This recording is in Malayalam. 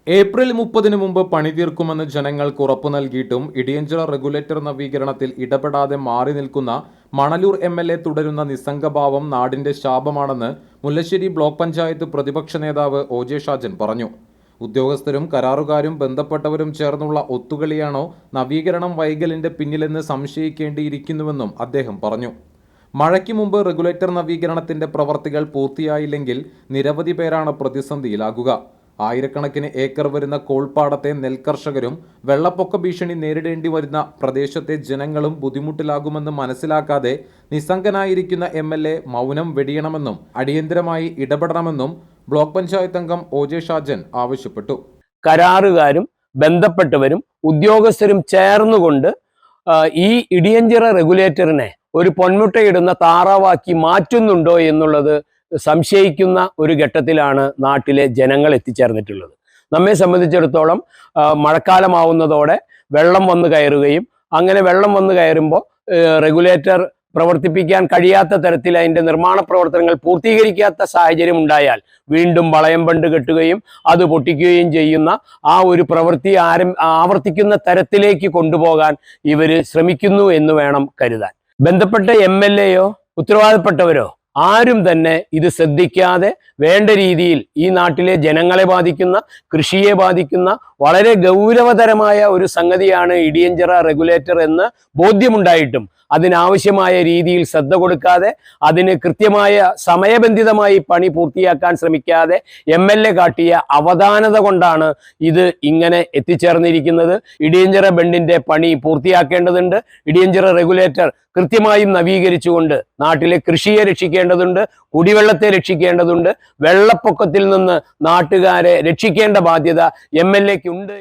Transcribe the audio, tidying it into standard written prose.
ഏപ്രിൽ 30-ന് മുമ്പ് പണി തീർക്കുമെന്ന് ജനങ്ങൾക്ക് ഉറപ്പു നൽകിയിട്ടും ഇടിയഞ്ചിറ റെഗുലേറ്റർ നവീകരണത്തിൽ ഇടപെടാതെ മാറി നിൽക്കുന്ന മണലൂർ MLA തുടരുന്ന നിസ്സംഗഭാവം നാടിന്റെ ശാപമാണെന്ന് മുല്ലശ്ശേരി ബ്ലോക്ക് പഞ്ചായത്ത് പ്രതിപക്ഷ നേതാവ് OJ ഷാജൻ പറഞ്ഞു. ഉദ്യോഗസ്ഥരും കരാറുകാരും ബന്ധപ്പെട്ടവരും ചേർന്നുള്ള ഒത്തുകളിയാണോ നവീകരണം വൈകലിന്റെ പിന്നിലെന്ന് സംശയിക്കേണ്ടിയിരിക്കുന്നുവെന്നും അദ്ദേഹം പറഞ്ഞു. മഴയ്ക്ക് മുമ്പ് റെഗുലേറ്റർ നവീകരണത്തിന്റെ പ്രവർത്തികൾ പൂർത്തിയായില്ലെങ്കിൽ നിരവധി പേരാണ് പ്രതിസന്ധിയിലാകുക. ആയിരക്കണക്കിന് ഏക്കർ വരുന്ന കോൾപ്പാടത്തെ നെൽകർഷകരും വെള്ളപ്പൊക്ക ഭീഷണി നേരിടേണ്ടി വരുന്ന പ്രദേശത്തെ ജനങ്ങളും ബുദ്ധിമുട്ടിലാകുമെന്ന് മനസ്സിലാക്കാതെ നിസ്സംഗനായിരിക്കുന്ന MLA മൗനം വെടിയണമെന്നും അടിയന്തരമായി ഇടപെടണമെന്നും ബ്ലോക്ക് പഞ്ചായത്ത് അംഗം OJ ഷാജൻ ആവശ്യപ്പെട്ടു. കരാറുകാരും ബന്ധപ്പെട്ടവരും ഉദ്യോഗസ്ഥരും ചേർന്നുകൊണ്ട് ഈ ഇടിയഞ്ചിറ റെഗുലേറ്ററിനെ ഒരു പൊന്മുട്ടയിടുന്ന താറാവാക്കി മാറ്റുന്നുണ്ടോ എന്നുള്ളത് സംശയിക്കുന്ന ഒരു ഘട്ടത്തിലാണ് നാട്ടിലെ ജനങ്ങൾ എത്തിച്ചേർന്നിട്ടുള്ളത്. നമ്മെ സംബന്ധിച്ചിടത്തോളം മഴക്കാലമാവുന്നതോടെ വെള്ളം വന്നു കയറുകയും അങ്ങനെ വെള്ളം വന്നു കയറുമ്പോൾ റെഗുലേറ്റർ പ്രവർത്തിപ്പിക്കാൻ കഴിയാത്ത തരത്തിൽ അതിൻ്റെ നിർമ്മാണ പ്രവർത്തനങ്ങൾ പൂർത്തീകരിക്കാത്ത സാഹചര്യം ഉണ്ടായാൽ വീണ്ടും വളയം ബണ്ട് കെട്ടുകയും അത് പൊട്ടിക്കുകയും ചെയ്യുന്ന ആ ഒരു പ്രവൃത്തി ആവർത്തിക്കുന്ന തരത്തിലേക്ക് കൊണ്ടുപോകാൻ ഇവർ ശ്രമിക്കുന്നു എന്ന് വേണം കരുതാൻ. ബന്ധപ്പെട്ട MLAയോ ഉത്തരവാദപ്പെട്ടവരോ ആരും തന്നെ ഇത് ശ്രദ്ധിക്കാതെ വേണ്ട രീതിയിൽ ഈ നാട്ടിലെ ജനങ്ങളെ ബാധിക്കുന്ന, കൃഷിയെ ബാധിക്കുന്ന വളരെ ഗൗരവതരമായ ഒരു സംഗതിയാണ് ഇടിയഞ്ചിറ റെഗുലേറ്റർ എന്ന് ബോധ്യമുണ്ടായിട്ടും അതിനാവശ്യമായ രീതിയിൽ ശ്രദ്ധ കൊടുക്കാതെ അതിന് കൃത്യമായ സമയബന്ധിതമായി പണി പൂർത്തിയാക്കാൻ ശ്രമിക്കാതെ MLA കാട്ടിയ അവധാനത കൊണ്ടാണ് ഇത് ഇങ്ങനെ എത്തിച്ചേർന്നിരിക്കുന്നത്. ഇടിയഞ്ചിറ ബണ്ടിന്റെ പണി പൂർത്തിയാക്കേണ്ടതുണ്ട്. ഇടിയഞ്ചിറ റെഗുലേറ്റർ കൃത്യമായും നവീകരിച്ചുകൊണ്ട് നാട്ടിലെ കൃഷിയെ രക്ഷിക്കേണ്ടതുണ്ട്, കുടിവെള്ളത്തെ രക്ഷിക്കേണ്ടതുണ്ട്, വെള്ളപ്പൊക്കത്തിൽ നിന്ന് നാട്ടുകാരെ രക്ഷിക്കേണ്ട ബാധ്യത MLAക്കുണ്ട്.